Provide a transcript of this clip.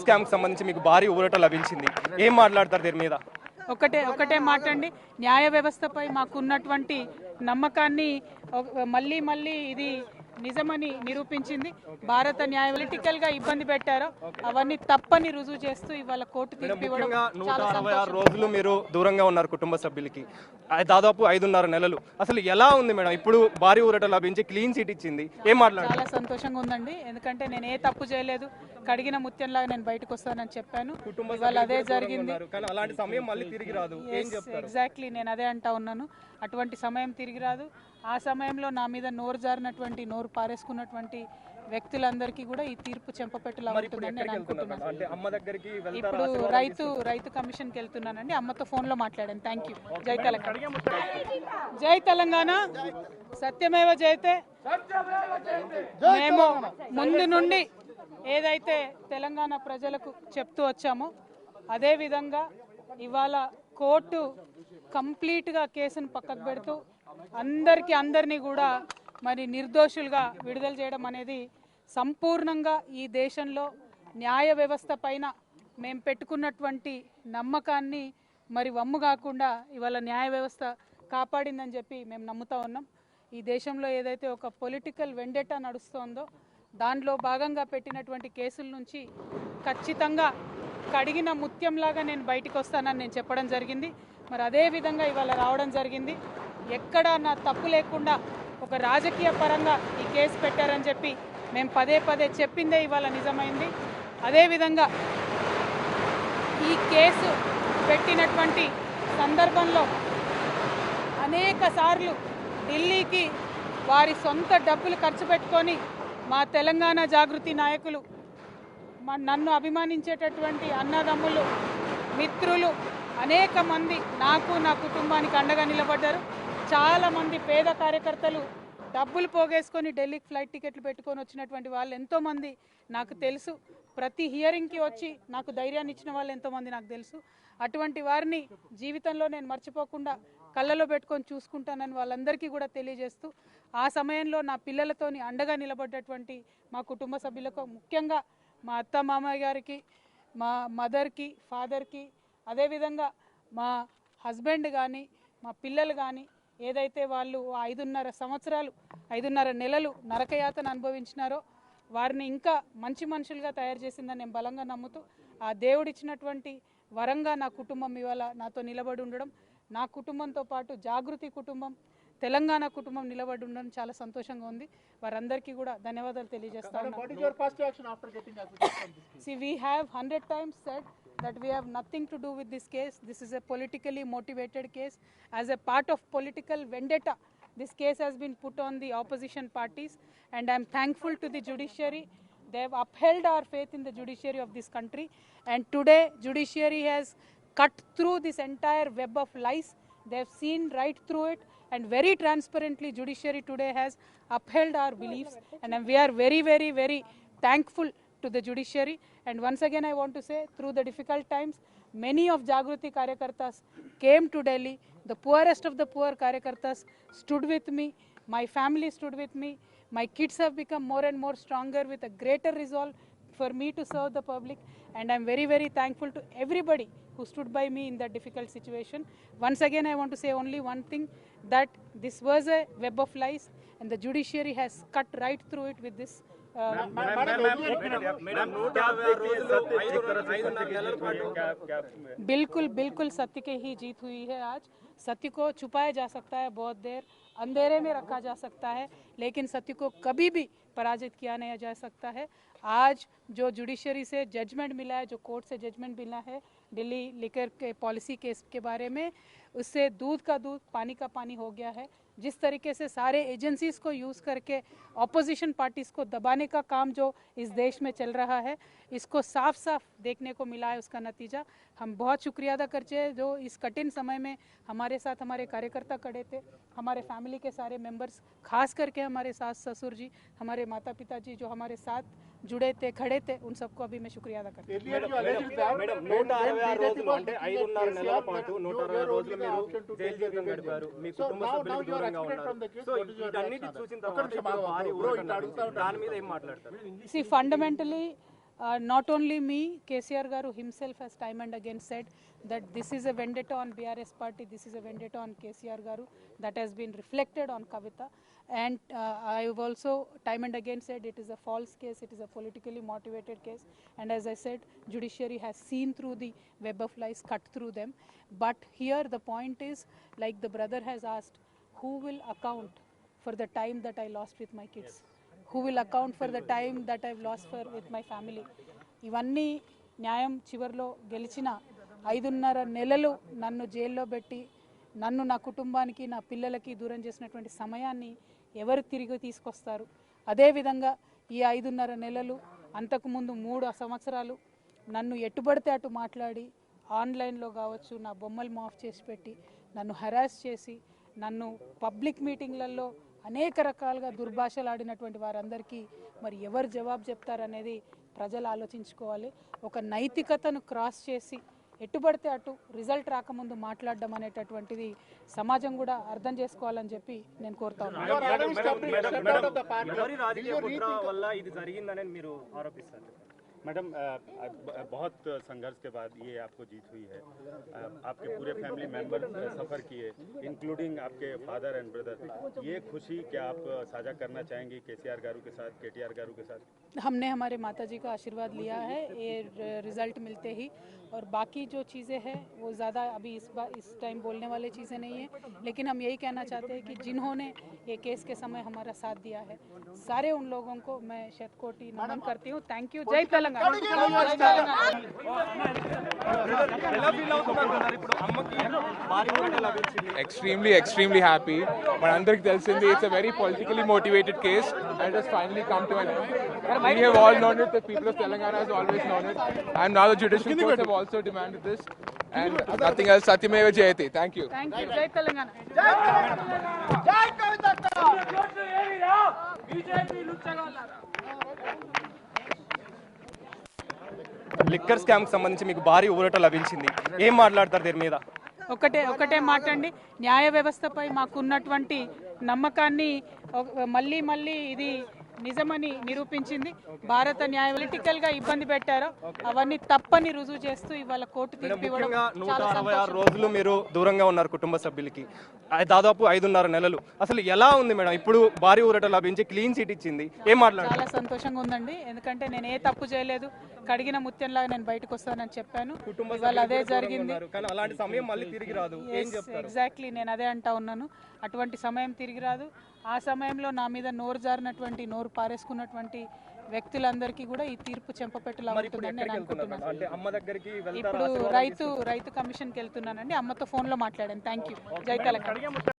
Scam కి సంబంధించి మీకు భారీ ఊరట లభించింది, ఏం మాట్లాడతారు దీని మీద? ఒకటే మాట అండి, న్యాయ వ్యవస్థపై మాకున్నటువంటి నమ్మకాన్ని మళ్ళీ ఇది నిజమని నిరూపించింది. భారత న్యాయ పొలిటికల్ గా ఇబ్బంది పెట్టారో అవన్నీ తప్పని రుజువు చేస్తూ ఇవాళ కోర్టు తీర్పు ఇవ్వడం చాలా 166 రోజులు మీరు దూరంగా ఉన్నారు కుటుంబ సభ్యులకి, దాదాపు 5.5 నెలలు. అసలు ఎలా ఉంది మేడం? ఇప్పుడు భారీ ఊరట లభించి క్లీన్ చిట్ ఇచ్చింది, ఏం మాట్లాడారు? చాలా సంతోషంగా ఉందండి, ఎందుకంటే నేను ఏ తప్పు చేయలేదు, కడిగిన ముత్యంలాగా నేను బయటకు వస్తానని చెప్పాను. ఇవాళ అదే జరిగింది. అలాంటి సమయం మళ్ళీ తిరిగి రాదు. ఎగ్జాక్ట్లీ, నేను అదే అంటా ఉన్నాను. అటువంటి సమయం తిరిగి రాదు. ఆ సమయంలో నా మీద నోరు జారినటువంటి, నోరు పారేసుకున్నటువంటి వ్యక్తులందరికీ కూడా ఈ తీర్పు చెంపపెట్టులా ఉంటుందని నేను అనుకుంటున్నాను. ఇప్పుడు రైతు కమిషన్కి వెళ్తున్నానండి, అమ్మతో ఫోన్లో మాట్లాడాను. Thank you. జై తెలంగాణ, జై తెలంగాణ, సత్యమేవ జయతే. మేము ముందు నుండి ఏదైతే తెలంగాణ ప్రజలకు చెప్తూ వచ్చామో అదే విధంగా ఇవాళ కోర్టు కంప్లీట్గా కేసును పక్కకు పెడుతూ అందరినీ కూడా మరి నిర్దోషులుగా విడుదల చేయడం అనేది సంపూర్ణంగా ఈ దేశంలో న్యాయ వ్యవస్థ పైన మేము పెట్టుకున్నటువంటి నమ్మకాన్ని మరి వమ్ము కాకుండా ఇవాళ న్యాయ వ్యవస్థ కాపాడిందని చెప్పి మేము నమ్ముతా ఉన్నాం. ఈ దేశంలో ఏదైతే ఒక పొలిటికల్ వెండెటా నడుస్తోందో దానిలో భాగంగా పెట్టినటువంటి కేసుల నుంచి ఖచ్చితంగా కడిగిన ముత్యంలాగా నేను బయటకు వస్తానని నేను చెప్పడం జరిగింది. మరి అదే విధంగా ఇవాళ రావడం జరిగింది. ఎక్కడా నా తప్పు లేకుండా ఒక రాజకీయ పరంగా ఈ కేసు పెట్టారని చెప్పి మేము పదే చెప్పిందే ఇవాళ నిజమైంది. అదేవిధంగా ఈ కేసు పెట్టినటువంటి సందర్భంలో అనేక సార్లు ఢిల్లీకి వారి సొంత డబ్బులు ఖర్చు పెట్టుకొని మా తెలంగాణ జాగృతి నాయకులు, నన్ను అభిమానించేటటువంటి అన్నదమ్ములు, మిత్రులు అనేక మంది నాకు, నా కుటుంబానికి అండగా నిలబడ్డారు. చాలామంది పేద కార్యకర్తలు డబ్బులు పోగేసుకొని ఢిల్లీకి ఫ్లైట్ టికెట్లు పెట్టుకొని వచ్చినటువంటి వాళ్ళు ఎంతోమంది నాకు తెలుసు. ప్రతి హియరింగ్కి వచ్చి నాకు ధైర్యాన్ని ఇచ్చిన వాళ్ళు ఎంతోమంది నాకు తెలుసు. అటువంటి వారిని జీవితంలో నేను మర్చిపోకుండా కళ్ళలో పెట్టుకొని చూసుకుంటానని వాళ్ళందరికీ కూడా తెలియజేస్తూ, ఆ సమయంలో నా పిల్లలతోని అండగా నిలబడ్డటువంటి మా కుటుంబ సభ్యులకు, ముఖ్యంగా మా అత్త మామయ్య గారికి, మా మదర్కి, ఫాదర్కి, అదేవిధంగా మా హస్బెండ్ కానీ మా పిల్లలు కానీ ఏదైతే వాళ్ళు 5.5 నెలలు నరకయాతన అనుభవించినారో వారిని ఇంకా మంచి మనుషులుగా తయారు చేసిందని నేను బలంగా నమ్ముతూ, ఆ దేవుడిచ్చినటువంటి వరంగా నా కుటుంబం ఇవాళ నాతో నిలబడి ఉండడం, నా కుటుంబంతో పాటు జాగృతి కుటుంబం, తెలంగాణ కుటుంబం నిలబడి ఉండడం చాలా సంతోషంగా ఉంది. వారందరికీ కూడా ధన్యవాదాలు తెలియజేస్తాను. See, we have 100 times said that we have nothing to do with this case. This is a politically motivated case. As a part of political vendetta, this case has been put on the opposition parties, and I am thankful to the judiciary. They have upheld our faith in the judiciary of this country, and today judiciary has cut through this entire web of lies. They have seen right through it, and very transparently judiciary today has upheld our beliefs, and we are very thankful to the judiciary. And once again I want to say, through the difficult times, many of Jagruti Karyakartas came to Delhi. The poorest of the poor Karyakartas stood with me. My family stood with me. My kids have become more and more stronger with a greater resolve for me to serve the public, and I'm very thankful to everybody who stood by me in that difficult situation. Once again I want to say only one thing, that this was a web of lies, and the judiciary has cut right through it with this. बिल्कुल सत्य की ही जीत हुई है। आज सत्य को छुपाया जा सकता है, बहुत देर अंधेरे में रखा जा सकता है, लेकिन सत्य को कभी भी पराजित किया नहीं जा सकता है। आज जो जुडिशरी से जजमेंट मिला है, जो कोर्ट से जजमेंट मिला है दिल्ली लिकर के पॉलिसी केस के बारे में, उससे दूध का दूध पानी का पानी हो गया है। जिस तरीके से सारे एजेंसीज को यूज़ करके ऑपोजिशन पार्टीज़ को दबाने का काम जो इस देश में चल रहा है, इसको साफ देखने को मिला है। उसका नतीजा हम बहुत शुक्रिया अदा करते हैं, जो इस कठिन समय में हमारे साथ हमारे कार्यकर्ता खड़े थे, हमारे फैमिली के सारे मेंबर्स, खास करके हमारे सास ससुर जी, हमारे माता पिता जी जो हमारे साथ जुड़े थे, खड़े थे, उन सबको अभी मैं शुक्रिया अदा करती हूँ। See, fundamentally Not only me, KCR Garu himself has time and again said that this is a vendetta on BRS party, this is a vendetta on KCR Garu, that has been reflected on Kavita. And I have also time and again said it is a false case, it is a politically motivated case. And as I said, judiciary has seen through the web of lies, cut through them. But here the point is, like the brother has asked, who will account for the time that I lost with my kids? Who will account for the time that I've lost with my family? ఇవన్నీ న్యాయం చివర్లో గెలిచిన 5.5 నెలలు నన్ను జైల్లో పెట్టి నన్ను నా కుటుంబానికి నా పిల్లలకి దూరం చేసినటువంటి సమయాన్ని ఎవరు తిరిగి తీసుకొస్తారు? అదేవిధంగా ఈ 5.5 నెలలు అంతకుముందు 3 సంవత్సరాలు నన్ను ఎట్టుబడితే అటు మాట్లాడి ఆన్లైన్లో కావచ్చు నా బొమ్మలు మాఫ్ చేసి పెట్టి నన్ను హెరాస్ చేసి నన్ను పబ్లిక్ మీటింగ్లలో అనేక రకాలుగా దుర్భాషలు ఆడినటువంటి వారందరికీ మరి ఎవరు జవాబు చెప్తారనేది ప్రజలు ఆలోచించుకోవాలి. ఒక నైతికతను క్రాస్ చేసి ఎట్టుబడితే అటు రిజల్ట్ రాకముందు మాట్లాడడం అనేటటువంటిది సమాజం కూడా అర్థం చేసుకోవాలని చెప్పి నేను కోరుతా ఉన్నాను. मैडम, बहुत संघर्ष के बाद ये आपको जीत हुई है. आपके पूरे फैमिली मेंबर सफ़र किए, इंक्लूडिंग आपके फादर एंड ब्रदर. ये खुशी क्या आप साझा करना चाहेंगे केसीआर गारू के साथ, केटीआर गारू के साथ? हमने हमारे माताजी का आशीर्वाद लिया है ये रिज़ल्ट मिलते ही, और बाकी जो चीज़ें हैं वो ज़्यादा अभी इस टाइम बोलने वाली चीज़ें नहीं हैं. लेकिन हम यही कहना चाहते हैं कि जिन्होंने ये केस के समय हमारा साथ दिया है, सारे उन लोगों को मैं शतकोटि नमन करती हूँ. Thank you. जय तेलंगाना. extremely happy. But తెలిసింది it's a very politically motivated case and it has finally come to an end. We have all known it, the people of Telangana has always known it, and now the judicial courts have also demanded this, and nothing else. Satyameva Jayate. Thank you. Thank you. Jai Telangana. Liquor scam కి సంబంధించి మీకు భారీ ఊరట లభించింది, ఏం మాట్లాడతారు దీని మీద? ఒకటే మాట అండి, న్యాయ వ్యవస్థపై మాకున్నటువంటి నమ్మకాన్ని మళ్ళీ ఇది నిజమని నిరూపించింది. భారత న్యాయ పొలిటికల్గా ఇబ్బంది పెట్టారో అవన్నీ తప్పని రుజువు చేస్తూ ఇవాళ కోర్టు తీర్పు ఇవ్వడం చాలా 166 రోజులు మీరు దూరంగా ఉన్నారు కుటుంబ సభ్యులకి, దాదాపు 5.5 నెలలు. అసలు ఎలా ఉంది మేడం? ఇప్పుడు భారీ ఊరట లభించి క్లీన్ సీట్ ఇచ్చింది, ఏం మాట్లాడారు? చాలా సంతోషంగా ఉందండి, ఎందుకంటే నేను ఏ తప్పు చేయలేదు, కడిగిన ముత్యంలాగా నేను బయటకు వస్తానని చెప్పాను. ఇవాళ అదే జరిగింది. అలాంటి సమయం మళ్ళీ తిరిగి రాదు. ఎగ్జాక్ట్లీ, నేను అదే అంటా ఉన్నాను. అటువంటి సమయం తిరిగి రాదు. ఆ సమయంలో నా మీద నోరు జారినటువంటి, నోరు పారేసుకున్నటువంటి వ్యక్తులందరికీ కూడా ఈ తీర్పు చెంపపెట్టులా ఉంటుందని నేను అనుకుంటున్నాను. ఇప్పుడు రైతు కమిషన్కి వెళ్తున్నానండి, అమ్మతో ఫోన్లో మాట్లాడాను. Thank you. జై తెలంగాణ.